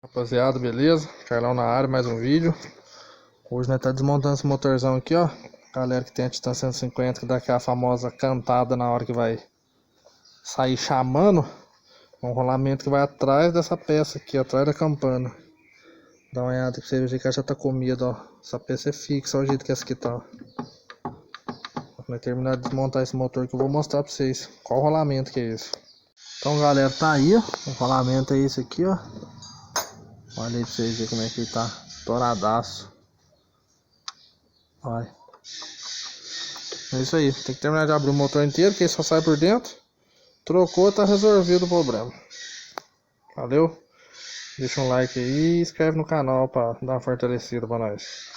Rapaziada, beleza? Carlão na área, mais um vídeo. Hoje nós tá desmontando esse motorzão aqui, ó. Galera que tem a Titan 150, que dá aquela famosa cantada na hora que vai sair chamando. Um rolamento que vai atrás dessa peça aqui, atrás da campana. Dá uma olhada pra você ver que ela já tá comida, ó. Essa peça é fixa, olha o jeito que essa aqui tá, ó. Quando nós terminar de desmontar esse motor que eu vou mostrar pra vocês qual rolamento que é esse. Então, galera, tá aí, ó. O rolamento é esse aqui, ó. Olha aí pra vocês verem como é que ele tá toradaço. Olha. É isso aí. Tem que terminar de abrir o motor inteiro, que ele só sai por dentro. Trocou, tá resolvido o problema. Valeu? Deixa um like aí e inscreve no canal pra dar uma fortalecida pra nós.